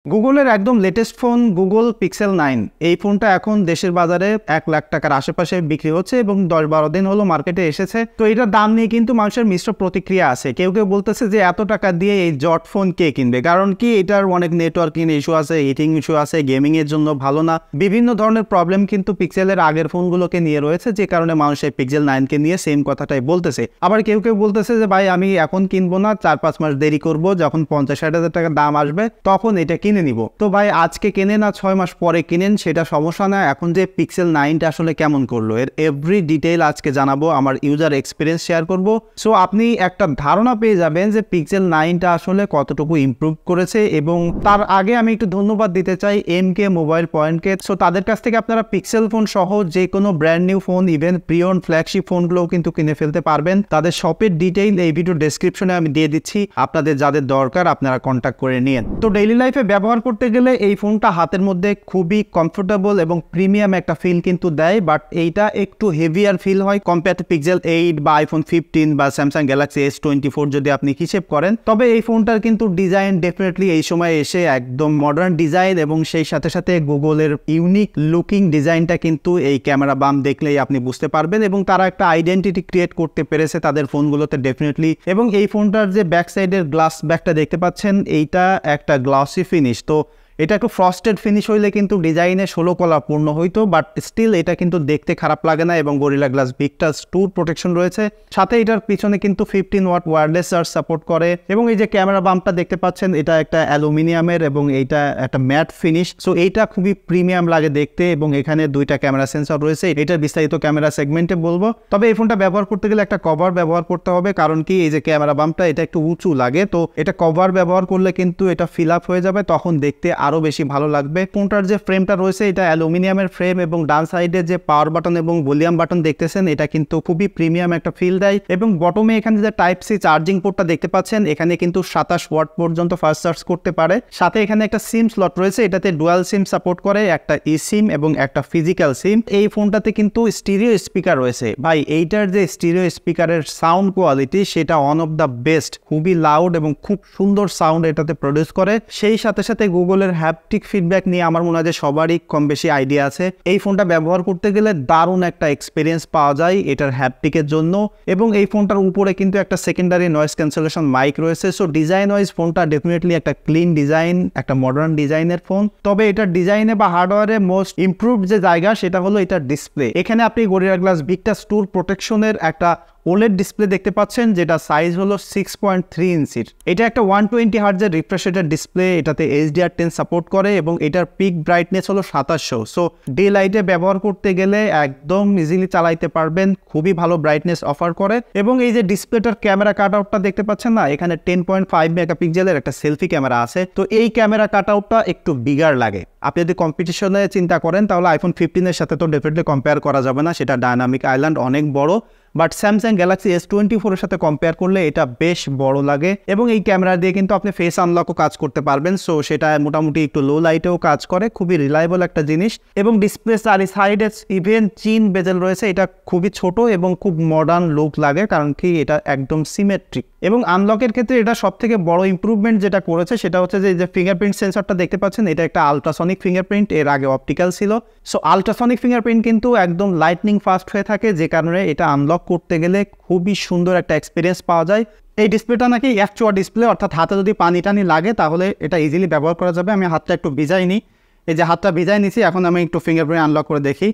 গুগলের একদম latest phone Google pixel 9 এই ফোনটা এখন দেশের বাজারে 1 লাখ টাকার আশেপাশে বিক্রি হচ্ছে এবং 10-12 দিন হলো মার্কেটে এসেছে। তো এটার দাম নিয়ে কিন্তু মানুষের মিশ্র প্রতিক্রিয়া আছে। কেউ কেউ বলতেছে যে এত টাকা দিয়ে এই জট ফোন কে কিনবে, কারণ কি এটার অনেক নেটওয়ার্কিং ইস্যু আছে, হিটিং ইস্যু আছে, গেমিং এর জন্য ভালো না, বিভিন্ন ধরনের প্রবলেম কিন্তু পিক্সেলের আগের ফোনগুলোকে নিয়ে রয়েছে, যে কারণে মানুষ এই পিক্সেল 9 কে নিয়ে সেম কথাটাই বলতেছে। আবার কেউ কেউ বলতেছে যে ভাই আমি এখন কিনবো না, 4-5 মাস দেরি করব, যখন 50-60 হাজার টাকা দাম আসবে তখন এটা কিনে নিব। তো ভাই আজকে কিনে না 6 মাস পরে কিনেন সেটা সমস্যা না। এখন যে পিক্সেল 9টা আসলে কেমন করলো এর এভরি ডিটেইল আজকে জানাবো, আমার ইউজার এক্সপিরিয়েন্স শেয়ার করব। সো আপনি একটা ধারণা পেয়ে যাবেন যে পিক্সেল 9টা আসলে কতটুকু ইমপ্রুভ করেছে। এবং তার আগে আমি একটু ধন্যবাদ দিতে চাই এমকে মোবাইল পয়েন্টকে। সো তাদের কাছ থেকে আপনারা পিক্সেল ফোন সহ যে কোনো ব্র্যান্ড নিউ ফোন, ইভেন প্রিয়ন ফ্ল্যাগশিপ ফোনগুলোও কিন্তু কিনে ফেলতে পারবেন। তাদের শপের ডিটেইল এই ভিডিও ডেসক্রিপশনে আমি দিয়ে দিচ্ছি, আপনাদের যাদের দরকার আপনারা কন্ট্যাক্ট করে নিন। তো ডেইলি লাইফে ব্যবহার করতে গেলে এই ফোনটা হাতের মধ্যে খুবই কমফোর্টেবল এবং প্রিমিয়াম একটা ফিল কিন্তু দেয়, বাট এইটা একটু হেভিয়ার ফিল হয় কম্পেয়ার টু পিক্সেল 8 বা আইফোন 15 বা স্যামসাং গ্যালাক্সি S24 যদি আপনি হিসেব করেন। তবে এই ফোনটার কিন্তু ডিজাইন ডেফিনেটলি এই সময় এসে একদম মডার্ন ডিজাইন, এবং সেই সাথে সাথে গুগলের ইউনিক লুকিং ডিজাইনটা কিন্তু এই ক্যামেরা বাম দেখলেই আপনি বুঝতে পারবেন, এবং তারা একটা আইডেন্টিটি ক্রিয়েট করতে পেরেছে তাদের ফোনগুলোতে ডেফিনেটলি। এবং এই ফোনটার যে ব্যাক সাইডের গ্লাস ব্যাকটা দেখতে পাচ্ছেন, এইটা একটা গ্লসি ফিনিশ। তো এটা একটু ফ্রস্টেড ফিনিশ হইলে কিন্তু ডিজাইনে 16 কলা পূর্ণ হইতো, বাট স্টিল এটা কিন্তু দেখতে খারাপ লাগে না। এবং গরিলা গ্লাস ভিক্টাস 2 প্রোটেকশন রয়েছে, সাথে এটার পিছনে কিন্তু 15 ওয়াট ওয়্যারলেস চার্জ সাপোর্ট করে। এবং এই যে ক্যামেরা বাম্পটা দেখতে পাচ্ছেন, এটা একটা অ্যালুমিনিয়ামের এবং এইটা একটা ম্যাট ফিনিশ। সো এইটা খুবই প্রিমিয়াম লাগে দেখতে, এবং এখানে 2টা ক্যামেরা সেন্সর রয়েছে। এটার বিস্তারিত ক্যামেরা সেগমেন্টে বলবো। তবে এই ফোনটা ব্যবহার করতে গেলে একটা কভার ব্যবহার করতে হবে, কারণ কি এই যে ক্যামেরা বাম্পটা এটা একটু উঁচু লাগে, তো এটা কভার ব্যবহার করলে কিন্তু এটা ফিল আপ হয়ে যাবে, তখন দেখতে আরো বেশি ভালো লাগবে। ফোনটার যে ফ্রেমটা রয়েছে এটা অ্যালুমিনিয়ামের ফ্রেম, এবং ডান সাইডে যে পাওয়ার বাটন এবং ভলিউম বাটন দেখতেছেন এটা কিন্তু খুবই প্রিমিয়াম একটা ফিল দেয়। এবং বটমে এখানে যে টাইপ সি চার্জিং পোর্টটা দেখতে পাচ্ছেন, এখানে কিন্তু 27 ওয়াট পর্যন্ত ফাস্ট চার্জ করতে পারে। সাথে এখানে একটা সিম স্লট রয়েছে, এটাতে ডুয়াল সিম সাপোর্ট করে, একটা ই সিম এবং একটা ফিজিক্যাল সিম। এই ফোনটাতে কিন্তু স্টিরিও স্পিকার রয়েছে। ভাই এইটার যে স্টিরিও স্পিকারের সাউন্ড কোয়ালিটি সেটা ওয়ান অফ দ্য বেস্ট, খুবই লাউড এবং খুব সুন্দর সাউন্ড এটাতে প্রডিউস করে। সেই সাথে সাথে গুগলের হ্যাপটিক ফিডব্যাক নিয়ে আমার মনে হয় যে সবারই কম বেশি আইডিয়া আছে। এই ফোনটা ব্যবহার করতে গেলে দারুণ একটা এক্সপিরিয়েন্স পাওয়া যায় এটার হ্যাপটিকের জন্য। এবং এই ফোনটার উপরে কিন্তু একটা সেকেন্ডারি নয়েজ ক্যান্সেলেশন মাইক রয়েছে। সো ডিজাইন ওয়াইজ ফোনটা ডেফিনেটলি একটা ক্লিন ডিজাইন, একটা মডার্ন ডিজাইনের ফোন। তবে এটার ডিজাইনে বা হার্ডওয়্যারে মোস্ট ইমপ্রুভড যে জায়গা সেটা হলো এটার ডিসপ্লে। এখানে আপনি গরিলা গ্লাস ভিক্টাস 2 প্রোটেকশনের একটা ওলেড ডিসপ্লে দেখতে পাচ্ছেন, যেটা সাইজ হলো 6.3 ইঞ্চির। এটা একটা 120 হার্টজের রিফ্রেশ রেটের ডিসপ্লে, এটাতে HDR10 সাপোর্ট করে, এবং এটার পিক ব্রাইটনেস হলো 2700। সো ডে লাইটে ব্যবহার করতে গেলে একদম ইজিলি চালাইতে পারবেন, খুবই ভালো ব্রাইটনেস অফার করে। এবং এই যে ডিসপ্লেটার ক্যামেরা কাট আউটটা দেখতে পাচ্ছেন না, এখানে 10.5 মেগাপিক্সেলের একটা সেলফি ক্যামেরা আছে। তো এই ক্যামেরা কাট আউটটা একটু বিগার লাগে। আপনি যদি কম্পিটিশনে চিন্তা করেন তাহলে আইফোন 15 এর সাথে তো ডেফিনেটলি কম্পেয়ার করা যাবে না, সেটা ডায়নামিক আইল্যান্ড অনেক বড়। বাট স্যামসাং গ্যালাক্সি S24 এর সাথে কম্পেয়ার করলে এটা বেশ বড় লাগে। এবং এই ক্যামেরা দিয়ে কিন্তু আপনি ফেস আনলকও কাজ করতে পারবেন। সো সেটা মোটামুটি একটু লো লাইটেও কাজ করে, খুবই রিলায়েবল একটা জিনিস। এবং ডিসপ্লে চারি সাইডে ইভেন চিন বেজেল রয়েছে, এটা খুবই ছোট এবং খুব মডার্ন লুক লাগে, কারণ কি এটা একদম সিমেট্রিক। এবং আনলকের ক্ষেত্রে এটা সব থেকে বড় ইম্প্রুভমেন্ট যেটা করেছে সেটা হচ্ছে যে ফিঙ্গারপ্রিন্ট সেন্সরটা দেখতে পাচ্ছেন, এটা একটা আলট্রাসনিক ফিঙ্গারপ্রিন্ট, এর আগে অপটিক্যাল ছিল। সো আলট্রাসনিক ফিঙ্গারপ্রিন্ট কিন্তু একদম লাইটনিং ফাস্ট হয়ে থাকে, যে কারণে এটা আনলক করতে গেলে খুবই সুন্দর একটা এক্সপিরিয়েন্স পাওয়া যায়। এই ডিসপ্লেটা নাকি অ্যাকচুয়াল ডিসপ্লে, অর্থাৎ হাতে যদি পানি টানি লাগে তাহলে এটা ইজিলি ব্যবহার করা যাবে। আমি হাতটা একটু ভিজাই নিই, এই যে হাতটা ভিজাই নিছি, এখন আমি একটু ফিঙ্গারপ্রিন্ট আনলক করে দেখি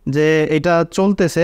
যে এটা চলতেছে,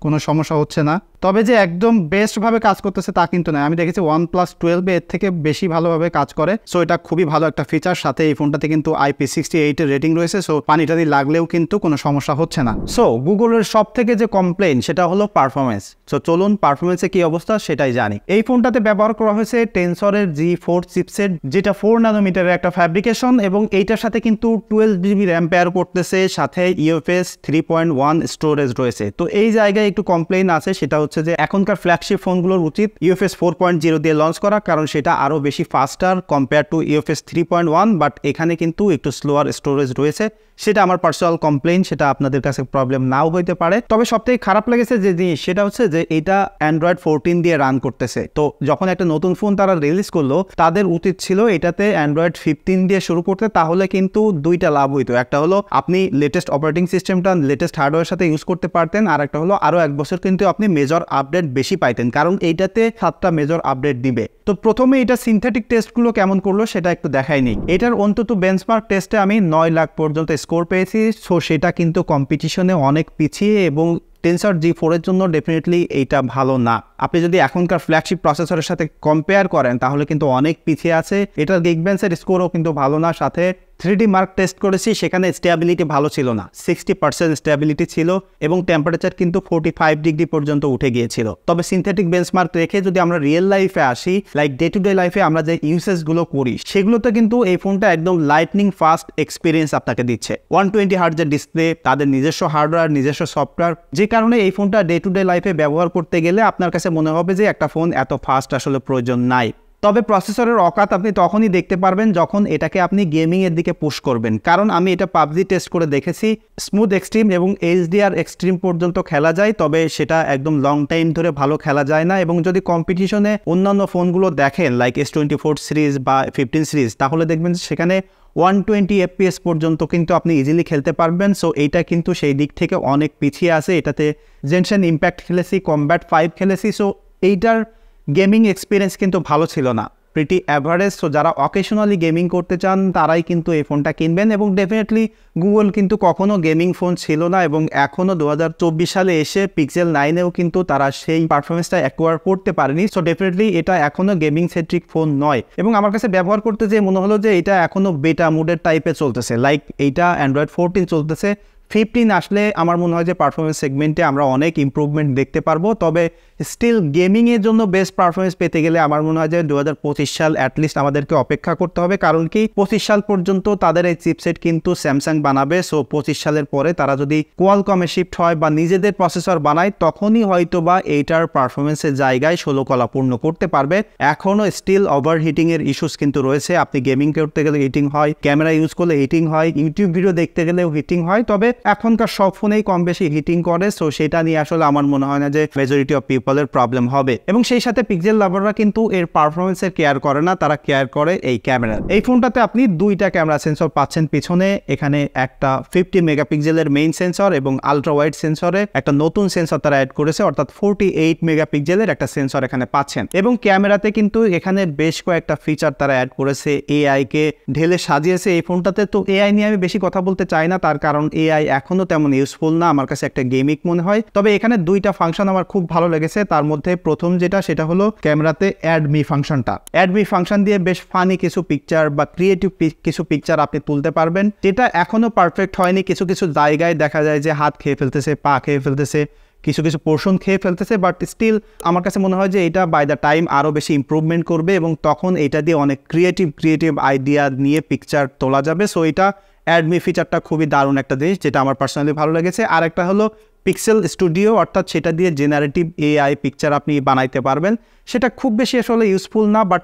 কোনো সমস্যা হচ্ছে না। তবে যে একদম বেস্টভাবে কাজ করতেছে তা কিন্তু নয়, আমি দেখেছি OnePlus 12 এর থেকে বেশি ভালোভাবে কাজ করে। সো এটা খুবই ভালো একটা ফিচার। সাথে এই ফোনটাতে কিন্তু IP68 এর রেটিং রয়েছে, সো পানি টানি লাগলেও কিন্তু কোনো সমস্যা হচ্ছে না। সো গুগলের সব থেকে যে কমপ্লেইন সেটা হলো পারফরমেন্স। সো চলুন পারফরমেন্সে কি অবস্থা সেটাই জানি। এই ফোনটাতে ব্যবহার করা হয়েছে টেনসরের G4 চিপসেট, যেটা 4 ন্যানোমিটারের একটা ফ্যাব্রিকেশন, এবং এইটার সাথে কিন্তু 12 GB র্যাম পেয়ার করতেছে, সাথে UFS 3.1 স্টোরেজ রয়েছে। তো এই জায়গায় একটু কমপ্লেইন আছে, সেটা হচ্ছে যে এখনকার ফ্ল্যাগশিপ ফোনগুলোর উচিত UFS 4.0 দিয়ে লঞ্চ করা, কারণ সেটা আরও বেশি ফাস্টার কম্পেয়ার টু UFS 3.1, বাট এখানে কিন্তু একটু স্লোয়ার স্টোরেজ রয়েছে। সেটা আমার পার্সোনাল কমপ্লেইন, সেটা আপনাদের কাছে প্রবলেম নাও হইতে পারে। তবে সবথেকে খারাপ লেগেছে যে জিনিস, সেটা হচ্ছে যে এটা Android 14 দিয়ে রান করতেছে। তো যখন একটা নতুন ফোন তারা রিলিজ করলো, তাদের উচিত ছিল এটাতে Android 15 দিয়ে শুরু করতে, তাহলে কিন্তু দুইটা লাভ হইতো। একটা হলো আপনি লেটেস্ট অপারেটিং সিস্টেমটা লেটেস্ট হার্ডওয়্যার সাথে ইউজ করতে পারতেন, আর একটা হলো আরও 1 বছর কিন্তু আপনি মেজর আপডেট বেশি পাইতেন, কারণ এইটাতে 7টা মেজর আপডেট দিবে। তো প্রথমে এটা সিনথেটিক টেস্টগুলো কেমন করলো সেটা একটু দেখাই নেই। এটার অন্তত বেঞ্চমার্ক টেস্টে আমি 9 লাখ পর্যন্ত স্কোর পেয়েছি। সো সেটা কিন্তু কম্পিটিশনে অনেক পিছিয়ে, এবং টেনসর G4 এর জন্য ডেফিনেটলি এইটা ভালো না। আপনি যদি এখনকার ফ্ল্যাগশিপ প্রসেসরের সাথে কম্পেয়ার করেন তাহলে কিন্তু অনেক পিছিয়ে আছে। এটার গিগবেন্সের স্কোরও কিন্তু ভালো না। সাথে 3D মার্ক টেস্ট করেছি, সেখানে স্টেবিলিটি ভালো ছিল না, 60% স্টেবিলিটি ছিল, এবং টেম্পারেচার কিন্তু 45 ডিগ্রি পর্যন্ত উঠে গিয়েছিল। তবে সিনথেটিক বেঞ্চমার্ক রেখে যদি আমরা রিয়েল লাইফে আসি, লাইক ডে টু ডে লাইফে আমরা যে ইউসেজগুলো করি, সেগুলোতে কিন্তু এই ফোনটা একদম লাইটনিং ফাস্ট এক্সপিরিয়েন্স আপনাকে দিচ্ছে। 120 হার্টজের ডিসপ্লে, তাদের নিজস্ব হার্ডওয়্যার, নিজস্ব সফটওয়্যার, যে কারণে এই ফোনটা ডে টু ডে লাইফে ব্যবহার করতে গেলে আপনার কাছে মনে হবে যে একটা ফোন এত ফাস্ট আসলে প্রয়োজন নাই। তবে প্রসেসরের অকাত আপনি তখনই দেখতে পারবেন যখন এটাকে আপনি গেমিংয়ের দিকে পুশ করবেন, কারণ আমি এটা পাবজি টেস্ট করে দেখেছি, স্মুথ এক্সট্রিম এবং HDR এক্সট্রিম পর্যন্ত খেলা যায়, তবে সেটা একদম লং টাইম ধরে ভালো খেলা যায় না। এবং যদি কম্পিটিশনে অন্যান্য ফোনগুলো দেখেন লাইক S24 সিরিজ বা 15 সিরিজ, তাহলে দেখবেন সেখানে 120 FPS পর্যন্ত কিন্তু আপনি ইজিলি খেলতে পারবেন। সো এইটা কিন্তু সেই দিক থেকে অনেক পিছিয়ে আছে। এটাতে জেনশন ইম্প্যাক্ট খেলেছি, কম্ব্যাট 5 খেলেছি, সো এইটার গেমিং এক্সপিরিয়েন্স কিন্তু ভালো ছিল না, প্রিটি অ্যাভারেজ। সো যারা অকেশনালি গেমিং করতে চান তারাই কিন্তু এই ফোনটা কিনবেন। এবং ডেফিনেটলি গুগল কিন্তু কখনো গেমিং ফোন ছিল না, এবং এখনও 2024 সালে এসে পিক্সেল 9-এও কিন্তু তারা সেই পারফরমেন্সটা অ্যাকোয়ার করতে পারেনি। সো ডেফিনেটলি এটা এখনও গেমিং সেন্ট্রিক ফোন নয়। এবং আমার কাছে ব্যবহার করতে যে মনে হলো যে এটা এখনও বেটা মোডের টাইপে চলতেছে, লাইক এইটা Android 14 চলতেছে। 15 আসলে আমার মনে হয় যে পারফরমেন্স সেগমেন্টে আমরা অনেক ইম্প্রুভমেন্ট দেখতে পারবো। তবে স্টিল গেমিংয়ের জন্য বেস্ট পারফরমেন্স পেতে গেলে আমার মনে হয় যে 2025 সাল অ্যাটলিস্ট আমাদেরকে অপেক্ষা করতে হবে, কারণ কি 25 সাল পর্যন্ত তাদের এই চিপসেট কিন্তু স্যামসাং বানাবে। সো 25 সালের পরে তারা যদি কোয়ালকমে শিফট হয় বা নিজেদের প্রসেসর বানায়, তখনই হয়তো বা এইটার পারফরমেন্সের জায়গায় 16 কলা পূর্ণ করতে পারবে। এখনও স্টিল ওভারহিটিংয়ের ইস্যুস কিন্তু রয়েছে। আপনি গেমিং করতে গেলে হিটিং হয়, ক্যামেরা ইউজ করলে হিটিং হয়, ইউটিউব ভিডিও দেখতে গেলেও হিটিং হয়। তবে এখনকার সব ফোনেই কম বেশি হিটিং করে। সো সেটা নিয়ে আসলে আমার মনে হয় না যে মেজরিটি অফ পিপলের প্রবলেম হবে। এবং সেই সাথে পিক্সেল লাভাররা কিন্তু এর পারফরমেন্সের কেয়ার করে না, তারা কেয়ার করে এই ক্যামেরা। এই ফোনটাতে আপনি 2টা ক্যামেরা সেন্সর পাচ্ছেন পিছনে। এখানে একটা 50 মেগাপিক্সেলের মেইন সেন্সর এবং আলট্রা ওয়াইড সেন্সরে একটা নতুন সেন্সর তারা অ্যাড করেছে, অর্থাৎ 48 মেগাপিক্সেলের একটা সেন্সর এখানে পাচ্ছেন। এবং ক্যামেরাতে কিন্তু এখানে বেশ কয়েকটা ফিচার তারা অ্যাড করেছে, AI কে ঢেলে সাজিয়েছে এই ফোনটাতে। তো AI নিয়ে আমি বেশি কথা বলতে চাই না, তার কারণ AI এখনো তেমন ইউজফুল না, আমার কাছে একটা গেমিক মনে হয়। তবে এখানে 2টা ফাংশন আমার খুব ভালো লেগেছে। তার মধ্যে প্রথম যেটা, সেটা হলো ক্যামেরাতে অ্যাড মি ফাংশনটা। অ্যাড মি ফাংশন দিয়ে বেশ ফানি কিছু পিকচার বা ক্রিয়েটিভ কিছু পিকচার আপনি তুলতে পারবেন, যেটা এখনো পারফেক্ট হয়নি। কিছু কিছু জায়গায় দেখা যায় যে হাত খেয়ে ফেলতেছে, পা খেয়ে ফেলতেছে, কিছু কিছু পোর্শন খেয়ে ফেলতেছে, বাট স্টিল আমার কাছে মনে হয় যে এটা বাই দ্য টাইম আরও বেশি ইম্প্রুভমেন্ট করবে, এবং তখন এটা দিয়ে অনেক ক্রিয়েটিভ আইডিয়া নিয়ে পিকচার তোলা যাবে। সো এটা অ্যাডমি ফিচারটা খুবই দারুণ একটা জিনিস, যেটা আমার পার্সোনালি ভালো লেগেছে। আর একটা হলো পিক্সেল স্টুডিও, অর্থাৎ সেটা দিয়ে জেনারেটিভ AI পিকচার আপনি বানাইতে পারবেন। সেটা খুব বেশি আসলে ইউজফুল না, বাট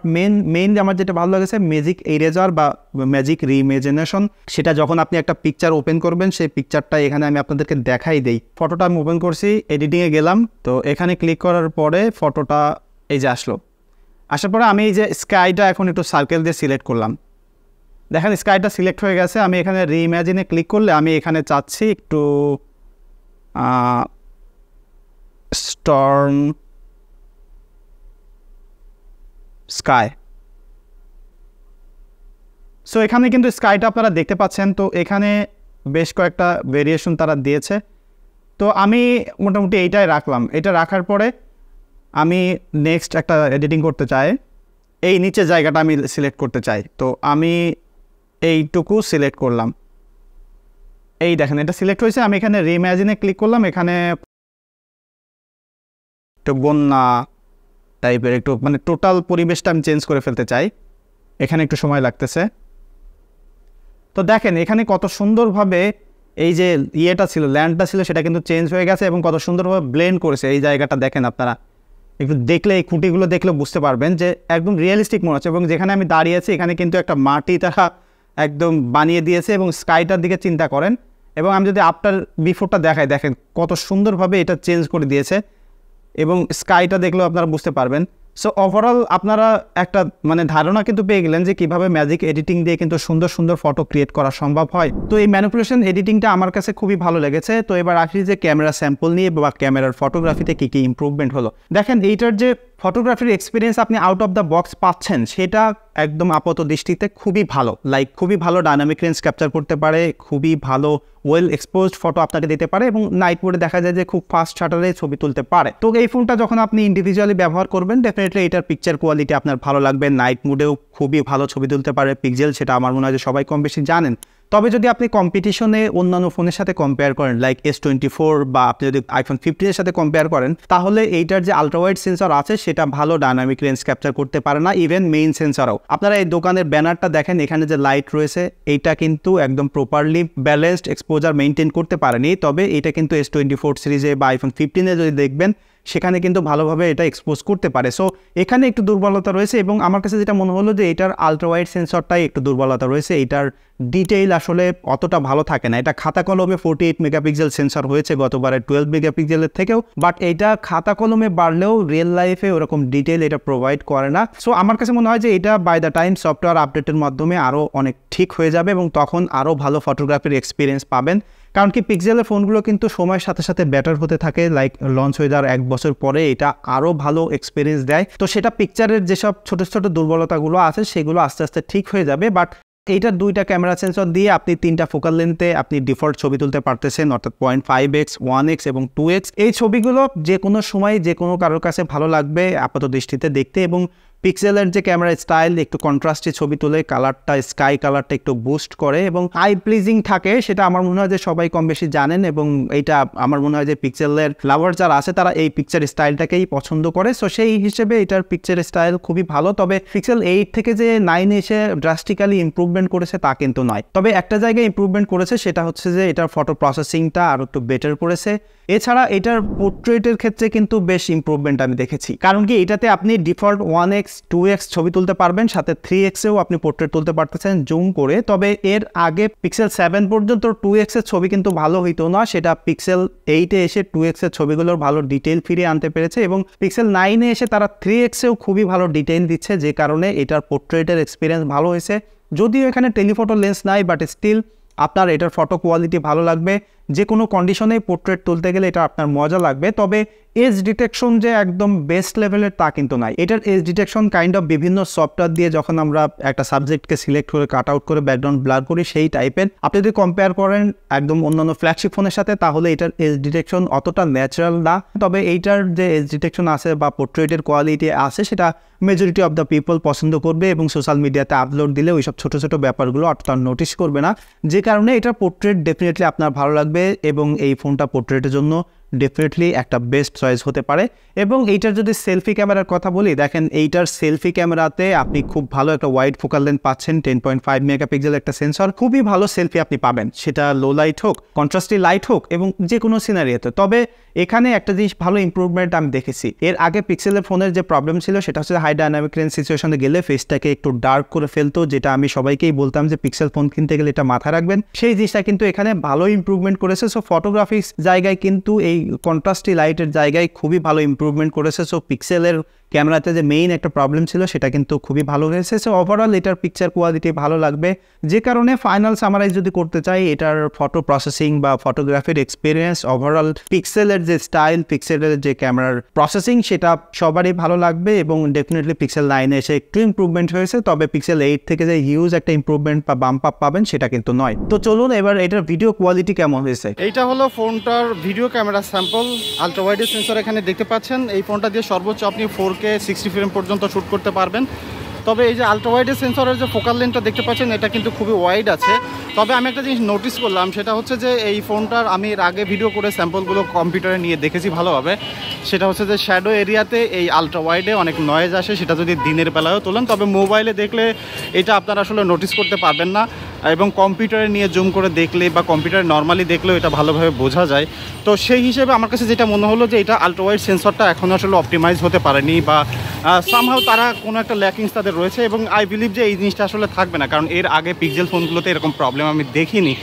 মেইনলি আমার যেটা ভালো লেগেছে ম্যাজিক ইরেজার বা ম্যাজিক রিইমেজিনেশন। সেটা যখন আপনি একটা পিকচার ওপেন করবেন, সেই পিকচারটা এখানে আমি আপনাদেরকে দেখাই দেই। ফটোটা আমি ওপেন করছি, এডিটিংয়ে গেলাম, তো এখানে ক্লিক করার পরে ফটোটা এই যে আসলো। আসার পরে আমি এই যে স্কাইটা এখন একটু সার্কেল দিয়ে সিলেক্ট করলাম, দেখেন স্কাইটা সিলেক্ট হয়ে গেছে। আমি এখানে রিইমেজিনে ক্লিক করলে আমি এখানে চাচ্ছি একটু স্টর্ম স্কাই। সো এখানে কিন্তু স্কাইটা আপনারা দেখতে পাচ্ছেন। তো এখানে বেশ কয়েকটা ভেরিয়েশন তারা দিয়েছে, তো আমি মোটামুটি এইটাই রাখলাম। এটা রাখার পরে আমি নেক্সট একটা এডিটিং করতে চাই, এই নিচে জায়গাটা আমি সিলেক্ট করতে চাই। তো আমি এইটুকু সিলেক্ট করলাম, এই দেখেন এটা সিলেক্ট হয়েছে। আমি এখানে রিইমেজিনে ক্লিক করলাম, এখানে একটু বন্যা টাইপের একটু মানে টোটাল পরিবেশটা আমি চেঞ্জ করে ফেলতে চাই, এখানে একটু সময় লাগতেছে। তো দেখেন এখানে কত সুন্দরভাবে এই যে ইয়েটা ছিল, ল্যান্ডটা ছিল, সেটা কিন্তু চেঞ্জ হয়ে গেছে এবং কত সুন্দরভাবে ব্লেন্ড করেছে। এই জায়গাটা দেখেন আপনারা, একটু দেখলে এই খুঁটিগুলো দেখলে বুঝতে পারবেন যে একদম রিয়েলিস্টিক মনে হচ্ছে। এবং যেখানে আমি দাঁড়িয়ে আছি এখানে কিন্তু একটা মাটি তারা একদম বানিয়ে দিয়েছে এবং স্কাইটার দিকে চিন্তা করেন। এবং আমি যদি আফটার বিফোরটা দেখাই, দেখেন কত সুন্দরভাবে এটা চেঞ্জ করে দিয়েছে এবং স্কাইটা দেখলেও আপনারা বুঝতে পারবেন। সো ওভারঅল আপনারা একটা মানে ধারণা কিন্তু পেয়ে গেলেন যে কীভাবে ম্যাজিক এডিটিং দিয়ে কিন্তু সুন্দর সুন্দর ফটো ক্রিয়েট করা সম্ভব হয়। তো এই ম্যানিপুলেশন এডিটিংটা আমার কাছে খুবই ভালো লেগেছে। তো এবার আসি যে ক্যামেরা স্যাম্পল নিয়ে বা ক্যামেরার ফটোগ্রাফিতে কী কী ইম্প্রুভমেন্ট হলো। দেখেন এইটার যে ফটোগ্রাফির এক্সপিরিয়েন্স আপনি আউট অফ দ্য বক্স পাচ্ছেন সেটা একদম আপাত দৃষ্টিতে খুবই ভালো, লাইক খুবই ভালো ডাইনামিক রেঞ্জ ক্যাপচার করতে পারে, খুবই ভালো ওয়েল এক্সপোজড ফটো আপনাকে দিতে পারে এবং নাইট মোডে দেখা যায় যে খুব ফাস্ট শাটারে ছবি তুলতে পারে। তো এই ফোনটা যখন আপনি ইন্ডিভিজুয়ালি ব্যবহার করবেন ডেফিনেটলি এটার পিকচার কোয়ালিটি আপনার ভালো লাগবে, নাইট মোডেও খুবই ভালো ছবি তুলতে পারে পিক্সেল, সেটা আমার মনে হয় যে সবাই কম বেশি জানেন। তবে যদি আপনি কম্পিটিশনে অন্যান্য ফোনের সাথে কম্পেয়ার করেন লাইক S24 বা আপনি যদি iPhone 15 এর সাথে কম্পেয়ার করেন তাহলে এইটার যে আলট্রা ওয়াইড সেন্সর আছে সেটা ভালো ডাইনামিক রেঞ্জ ক্যাপচার করতে পারে না, ইভেন মেইন সেন্সরও। আপনারা এই দোকানের ব্যানারটা দেখেন, এখানে যে লাইট রয়েছে এইটা কিন্তু একদম প্রপারলি ব্যালেন্সড এক্সপোজার মেনটেন করতে পারেনি। তবে এটা কিন্তু S24 সিরিজে বা iPhone 15 যদি দেখবেন সেখানে কিন্তু ভালোভাবে এটা এক্সপোজ করতে পারে। সো এখানে একটু দুর্বলতা রয়েছে এবং আমার কাছে যেটা মনে হলো যে এটার আলট্রা ওয়াইড সেন্সরটাই একটু দুর্বলতা রয়েছে, এটার ডিটেইল আসলে অতটা ভালো থাকে না। এটা খাতা কলমে 48 মেগাপিক্সেল সেন্সর হয়েছে গতবারের 12 মেগাপিক্সেলের থেকেও, বাট এটা খাতা কলমে বাড়লেও রিয়েল লাইফে ওরকম ডিটেইল এটা প্রোভাইড করে না। সো আমার কাছে মনে হয় যে এটা বাই দ্য টাইম সফটওয়্যার আপডেটের মাধ্যমে আরও অনেক ঠিক হয়ে যাবে এবং তখন আরও ভালো ফটোগ্রাফির এক্সপিরিয়েন্স পাবেন। কারণ কি পিক্সেলের ফোনগুলো কিন্তু সময়ের সাথে সাথে বেটার হতে থাকে, লাইক লঞ্চ হয়ে যাওয়ার 1 বছর পরে এটা আরও ভালো এক্সপিরিয়েন্স দেয়। তো সেটা পিকচারের যেসব ছোটো ছোটো দুর্বলতাগুলো আছে সেগুলো আস্তে আস্তে ঠিক হয়ে যাবে। বাট এইটার 2টা ক্যামেরা সেন্সর দিয়ে আপনি 3টা ফোকাল লেন্থে আপনি ডিফল্ট ছবি তুলতে পারতেছেন, অর্থাৎ 0.5x, 1x এবং 2x। এই ছবিগুলো যে কোনো সময় যে কোনো কারোর কাছে ভালো লাগবে আপাত দৃষ্টিতে দেখতে। এবং পিক্সেলের যে ক্যামেরা স্টাইল একটু কন্ট্রাস্টে ছবি তুলে কালারটা স্কাই কালারটা একটু বুস্ট করে এবং আই প্লিজিং থাকে, সেটা আমার মনে হয় যে সবাই কম বেশি জানেন। এবং এইটা আমার মনে হয় যে পিক্সেলের লাভার যারা আছে তারা এই পিকচার স্টাইলটাকেই পছন্দ করে। সো সেই হিসেবে এটার পিকচার স্টাইল খুবই ভালো। তবে পিক্সেল 8 থেকে যে 9 এসে ড্রাস্টিক্যালি ইম্প্রুভমেন্ট করেছে তা কিন্তু নয়। তবে একটা জায়গায় ইম্প্রুভমেন্ট করেছে, সেটা হচ্ছে যে এটার ফটো প্রসেসিংটা আরও একটু বেটার করেছে। এছাড়া এটার পোর্ট্রেটের ক্ষেত্রে কিন্তু বেশ ইম্প্রুভমেন্ট আমি দেখেছি। কারণ কি এটাতে আপনি ডিফল্ট 1x, 2x ছবি তুলতে পারবেন, সাথে 3x-এও আপনি পোর্ট্রেট তুলতে পারতেছেন জুম করে। তবে এর আগে পিক্সেল 7 পর্যন্ত 2x এর ছবি কিন্তু ভালো হইতো না, সেটা পিক্সেল 8-এ এসে 2x এর ছবিগুলোর ভালো ডিটেইল ফিরিয়ে আনতে পেরেছে এবং পিক্সেল 9-এ এসে তারা 3x-এও খুবই ভালো ডিটেইল দিচ্ছে, যে কারণে এটার পোর্ট্রেটের এক্সপিরিয়েন্স ভালো হয়েছে। যদিও এখানে টেলিফটো লেন্স নাই, বাট স্টিল আপনার এটার ফটো কোয়ালিটি ভালো লাগবে। যে কোনো কন্ডিশনে পোর্ট্রেট তুলতে গেলে এটা আপনার মজা লাগবে। তবে এজ ডিটেকশন যে একদম বেস্ট লেভেলের তা কিন্তু নাই। এটার এজ ডিটেকশন কাইন্ড অফ বিভিন্ন সফটওয়্যার দিয়ে যখন আমরা একটা সাবজেক্টকে সিলেক্ট করে কাট আউট করে ব্যাকগ্রাউন্ড ব্লার করি সেই টাইপের। আপনি যদি কম্পেয়ার করেন একদম অন্যান্য ফ্ল্যাগশিপ ফোনের সাথে তাহলে এটার এজ ডিটেকশন অতটা ন্যাচারাল না। তবে এইটার যে এজ ডিটেকশন আছে বা পোর্ট্রেটের কোয়ালিটি আছে সেটা মেজরিটি অফ দ্য পিপল পছন্দ করবে এবং সোশ্যাল মিডিয়াতে আপলোড দিলে ওইসব ছোটো ছোটো ব্যাপারগুলো অতটা নোটিস করবে না, যে কারণে এটার পোর্ট্রেট ডেফিনেটলি আপনার ভালো লাগবে এবং এই ফোনটা পোর্ট্রেটের জন্য ডেফিনেটলি একটা বেস্ট চয়েস হতে পারে। এবং এইটার যদি সেলফি ক্যামেরার কথা বলি, দেখেন এইটার সেলফি ক্যামেরাতে আপনি খুব ভালো একটা ওয়াইড ফোকাল লেন্থ পাচ্ছেন, 10.5 মেগাপিক্সেল একটা সেন্সর, খুবই ভালো সেলফি আপনি পাবেন, সেটা লো লাইট হোক, কন্ট্রাস্টি লাইট হোক এবং যে কোনো সিনারিওতে। তবে এখানে একটা জিনিস ভালো ইম্প্রুভমেন্ট আমি দেখেছি। এর আগে পিক্সেলের ফোনের যে প্রবলেম ছিল সেটা হচ্ছে হাই ডাইনামিক রেঞ্জ সিচুয়েশনে গেলে ফেসটাকে একটু ডার্ক করে ফেলতো, যেটা আমি সবাইকেই বলতাম যে পিক্সেল ফোন কিনতে গেলে এটা মাথায় রাখবেন। সেই জিনিসটা কিন্তু এখানে ভালো ইম্প্রুভমেন্ট করেছে। সো ফটোগ্রাফিক্স জায়গায় কিন্তু এই কন্ট্রাস্টি লাইটের জায়গায় খুবই ভালো ইম্প্রুভমেন্ট করেছে। সো পিক্সেলের ক্যামেরাতে যে মেইন একটা প্রবলেম ছিল সেটা কিন্তু খুবই ভালো হয়েছে। সো ওভারঅল এটার পিকচার কোয়ালিটি ভালো লাগবে, যে কারণে ফাইনাল সামারাইজ যদি করতে চাই এটার ফটো প্রসেসিং বা ফটোগ্রাফির এক্সপিরিয়েন্স, ওভারঅল পিক্সেলের যে স্টাইল, পিক্সেলের যে ক্যামেরার প্রসেসিং সেটা সবারই ভালো লাগবে এবং ডেফিনেটলি পিক্সেল 9-এ এসে একটু ইম্প্রুভমেন্ট হয়েছে। তবে পিক্সেল 8 থেকে যে হিউজ একটা ইম্প্রুভমেন্ট বা বাম্প আপ পাবেন সেটা কিন্তু নয়। তো চলুন এবার এটার ভিডিও কোয়ালিটি কেমন হয়েছে। এইটা হলো ফোনটার video camera sample. Ultra wide sensor এখানে দেখতে পাচ্ছেন। এই ফোনটা দিয়ে সর্বোচ্চ আপনি 4K 60 ফ্রেম পর্যন্ত শ্যুট করতে পারবেন। তবে এই যে আলট্রা ওয়াইডের সেন্সরের যে ফোকাল লেন্থটা দেখতে পাচ্ছেন এটা কিন্তু খুবই ওয়াইড আছে। তবে আমি একটা জিনিস নোটিস করলাম, সেটা হচ্ছে যে এই ফোনটার আমি এর আগে ভিডিও করে স্যাম্পলগুলো কম্পিউটারে নিয়ে দেখেছি ভালোভাবে, সেটা হচ্ছে যে শ্যাডো এরিয়াতে এই আলট্রা ওয়াইডে অনেক নয়েজ আসে, সেটা যদি দিনের বেলায়ও তোলেন। তবে মোবাইলে দেখলে এটা আপনারা আসলে নোটিস করতে পারবেন না। এবং কম্পিউটারে নিয়ে জুম করে দেখলে বা কম্পিউটারে নর্মালি দেখলেও এটা ভালোভাবে বোঝা যায়। তো সেই হিসেবে আমার কাছে যেটা মনে হলো যে এটা আলট্রা ওয়াইড সেন্সরটা এখন আসলে অপটিমাইজ হতে পারেনি বা সামহাও তারা কোনো একটা ল্যাকিংস তাদের রয়েছে, এবং আই বিলিভ যে এই জিনিসটা আসলে থাকবে না, কারণ এর আগে পিক্সেল ফোনগুলোতে এরকম প্রবলেম আমি দেখিনি।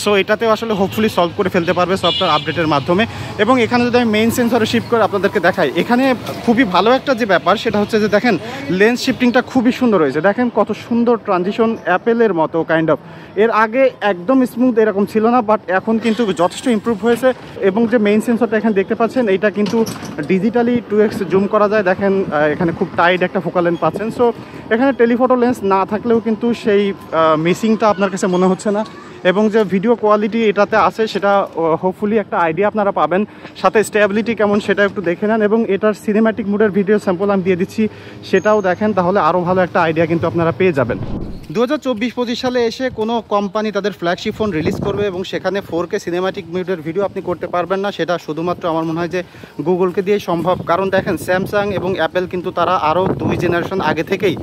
সো এটাতেও আসলে হোপফুলি সলভ করে ফেলতে পারবে সফটওয়্যার আপডেটের মাধ্যমে। এবং এখানে যদি আমি মেইন সেন্সরে শিফট করে আপনাদেরকে দেখাই, এখানে খুবই ভালো একটা যে ব্যাপার সেটা হচ্ছে যে দেখেন লেন্স শিফটিংটা খুবই সুন্দর হয়েছে। দেখেন কত সুন্দর ট্রানজিশন, অ্যাপেলের মতো কাইন্ড অফ। এর আগে একদম স্মুথ এরকম ছিল না, বাট এখন কিন্তু যথেষ্ট ইমপ্রুভ হয়েছে। এবং যে মেইন সেন্সরটা এখানে দেখতে পাচ্ছেন এটা কিন্তু ডিজিটালি 2x জুম করা যায়। দেখেন এখানে খুব টাইট একটা ফোকাল লেন্থ পাচ্ছেন। সো এখানে টেলিফটো লেন্স না থাকলেও কিন্তু সেই মিসিংটা আপনার কাছে মনে হচ্ছে না। এবং যে ভিডিও কোয়ালিটি এটাতে আছে সেটা হোপফুলি একটা আইডিয়া আপনারা পাবেন। সাথে স্টেবিলিটি কেমন সেটা একটু দেখে নেন, এবং এটার সিনেম্যাটিক মুডের ভিডিও স্যাম্পল আমি দিয়ে দিচ্ছি, সেটাও দেখেন, তাহলে আরও ভালো একটা আইডিয়া কিন্তু আপনারা পেয়ে যাবেন। 2024-25 সালে এসে কোনো কোম্পানি তাদের ফ্ল্যাগশিপ ফোন রিলিজ করবে এবং সেখানে 4K সিনেম্যাটিক মুডের ভিডিও আপনি করতে পারবেন না, সেটা শুধুমাত্র আমার মনে হয় যে গুগলকে দিয়েই সম্ভব। কারণ দেখেন স্যামসাং এবং অ্যাপেল কিন্তু তারা আরও 2 জেনারেশন আগে থেকেই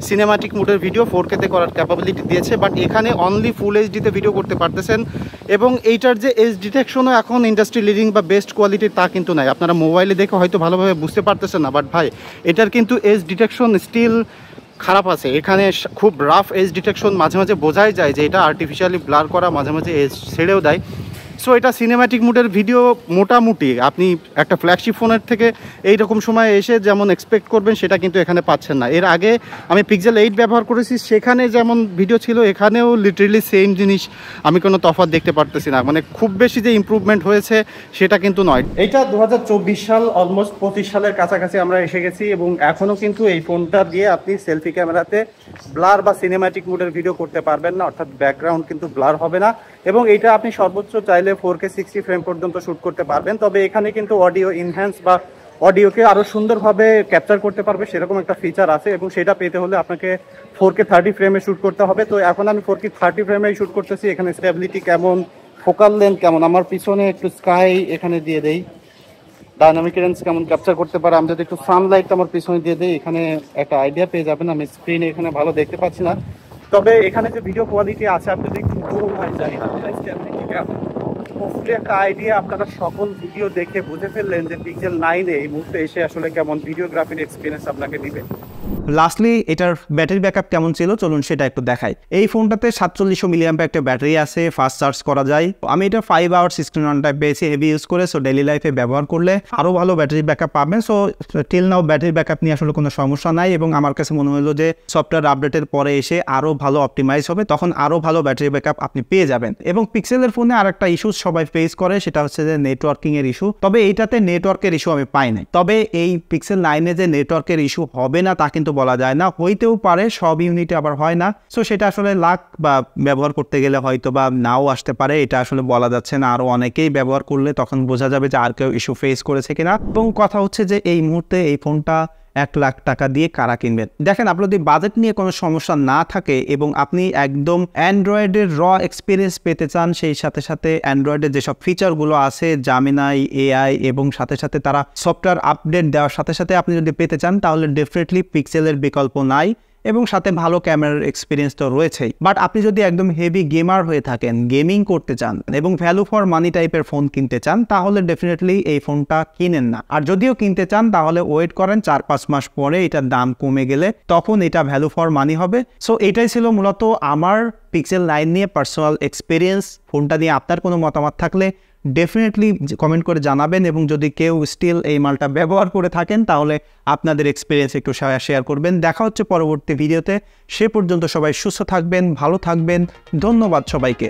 সিনেম্যাটিক মুডের ভিডিও 4K-তে করার ক্যাপাবিলিটি দিয়েছে, বাট এখানে অনলি ফুল এইচডিতে ভিডিও করতে পারতেছেন। এবং এইটার যে এজ ডিটেকশনও এখন ইন্ডাস্ট্রি লিডিং বা বেস্ট কোয়ালিটির তা কিন্তু নাই। আপনারা মোবাইলে দেখে হয়তো ভালোভাবে বুঝতে পারতেছেন না, বাট ভাই এটার কিন্তু এজ ডিটেকশন স্টিল খারাপ আছে। এখানে খুব রাফ এজ ডিটেকশন, মাঝে মাঝে বোঝাই যায় যে এটা আর্টিফিশিয়ালি ব্লার করা, মাঝে মাঝে এজ ছেড়েও দেয়। সো এটা সিনেম্যাটিক মুডের ভিডিও মোটামুটি আপনি একটা ফ্ল্যাগশিপ ফোনের থেকে এইরকম সময় এসে যেমন এক্সপেক্ট করবেন সেটা কিন্তু এখানে পাচ্ছেন না। এর আগে আমি পিক্সেল 8 ব্যবহার করেছি, সেখানে যেমন ভিডিও ছিল এখানেও লিটারেলি সেম জিনিস, আমি কোনো তফাৎ দেখতে পারতেছি না। মানে খুব বেশি যে ইমপ্রুভমেন্ট হয়েছে সেটা কিন্তু নয়। এইটা 2024 সাল, অলমোস্ট 25 সালের কাছাকাছি আমরা এসে গেছি, এবং এখনও কিন্তু এই ফোনটা দিয়ে আপনি সেলফি ক্যামেরাতে ব্লার বা সিনেম্যাটিক মুডের ভিডিও করতে পারবেন না, অর্থাৎ ব্যাকগ্রাউন্ড কিন্তু ব্লার হবে না। এবং এইটা আপনি সর্বোচ্চ চাইলে 4K 60 ফ্রেম পর্যন্ত শ্যুট করতে পারবেন। তবে এখানে কিন্তু অডিও ইনহ্যান্স বা অডিওকে আরও সুন্দরভাবে ক্যাপচার করতে পারবে সেরকম একটা ফিচার আছে, এবং সেটা পেতে হলে আপনাকে 4K 30 ফ্রেমে শ্যুট করতে হবে। তো এখন আমি 4K 30 ফ্রেমেই শ্যুট করতেছি। এখানে স্টেবিলিটি কেমন, ফোকাল লেন্থ কেমন, আমার পিছনে একটু স্কাই এখানে দিয়ে দেই, ডাইনামিক রেঞ্জ কেমন ক্যাপচার করতে পারে। আমি যদি একটু সানলাইট আমার পিছনে দিয়ে দিই, এখানে একটা আইডিয়া পেয়ে যাবেন। আমি স্ক্রিনে এখানে ভালো দেখতে পাচ্ছি না, তবে এখানে যে ভিডিও কোয়ালিটি আছে আপনি যদি একটু জুম হয় যায় একটা আইডিয়া আপনারা সকল ভিডিও দেখে বুঝে ফেললেন যে পিক্সেল 9 এই মুহূর্তে এসে আসলে কেমন ভিডিওগ্রাফির এক্সপিরিয়েন্স আপনাকে দিবে। লাস্টলি এটার ব্যাটারি ব্যাকআপ কেমন ছিল চলুন সেটা একটু দেখাই। এই ফোনটাতে 4700 মিলিঅ্যাম্পিয়ার একটা ব্যাটারি আছে, ফাস্ট চার্জ করা যায়। আমি এটা 5 আওয়ার্স স্ক্রিন অন টাইম পেয়েছি হেভি ইউজ করে। সো ডেইলি লাইফে ব্যবহার করলে আরও ভালো ব্যাটারি ব্যাকআপ পাবেন। So till now battery backup নিয়ে আসলে কোনো সমস্যা নাই, এবং আমার কাছে মনে হলো যে সফটওয়্যার আপডেটের পরে এসে আরও ভালো অপটিমাইজ হবে, তখন আরও ভালো ব্যাটারি ব্যাকআপ আপনি পেয়ে যাবেন। এবং পিক্সেলের ফোনে আর একটা ইস্যু সবাই ফেস করে, সেটা হচ্ছে যে নেটওয়ার্কিং এর ইস্যু। তবে এইটাতে নেটওয়ার্কের ইস্যু আমি পাই নাই। তবে এই পিক্সেল 9-এ যে নেটওয়ার্কের ইস্যু হবে না তা কিন্তু বলা যায় না, হইতেও পারে, সব ইউনিটে আবার হয় না। সো সেটা আসলে লাক বা ব্যবহার করতে গেলে হয়তো বা নাও আসতে পারে, এটা আসলে বলা যাচ্ছে না। আরও অনেকেই ব্যবহার করলে তখন বোঝা যাবে যে আর কেউ ইস্যু ফেস করেছে কিনা। এবং কথা হচ্ছে যে এই মুহূর্তে এই ফোনটা 1 লাখ টাকা দিয়ে কারা কিনবেন? দেখেন, আপনার যদি বাজেট নিয়ে কোনো সমস্যা না থাকে এবং আপনি একদম অ্যান্ড্রয়েডের এক্সপিরিয়েন্স পেতে চান, সেই সাথে সাথে অ্যান্ড্রয়েডের যেসব ফিচারগুলো আছে, জামিনাই, এআই, এবং সাথে সাথে তারা সফটওয়্যার আপডেট দেওয়ার সাথে সাথে আপনি যদি পেতে চান, তাহলে ডেফিনেটলি পিক্সেলের বিকল্প নাই। এবং সাথে ভালো ক্যামেরার এক্সপিরিয়েন্স তো রয়েছেই। বাট আপনি যদি একদম হেভি গেমার হয়ে থাকেন, গেমিং করতে চান এবং ভ্যালু ফর মানি টাইপের ফোন কিনতে চান, তাহলে ডেফিনেটলি এই ফোনটা কিনেন না। আর যদিও কিনতে চান তাহলে ওয়েট করেন 4-5 মাস পরে এটার দাম কমে গেলে, তখন এটা ভ্যালু ফর মানি হবে। সো এটাই ছিল মূলত আমার পিক্সেল 9 নিয়ে পার্সোনাল এক্সপিরিয়েন্স। ফোনটা নিয়ে আপনার কোনো মতামত থাকলে ডেফিনেটলি কমেন্ট করে জানাবেন, এবং যদি কেউ স্টিল এই মালটা ব্যবহার করে থাকেন তাহলে আপনাদের এক্সপিরিয়েন্স একটু শেয়ার করবেন। দেখা হচ্ছে পরবর্তী ভিডিওতে। সে পর্যন্ত সবাই সুস্থ থাকবেন, ভালো থাকবেন। ধন্যবাদ সবাইকে।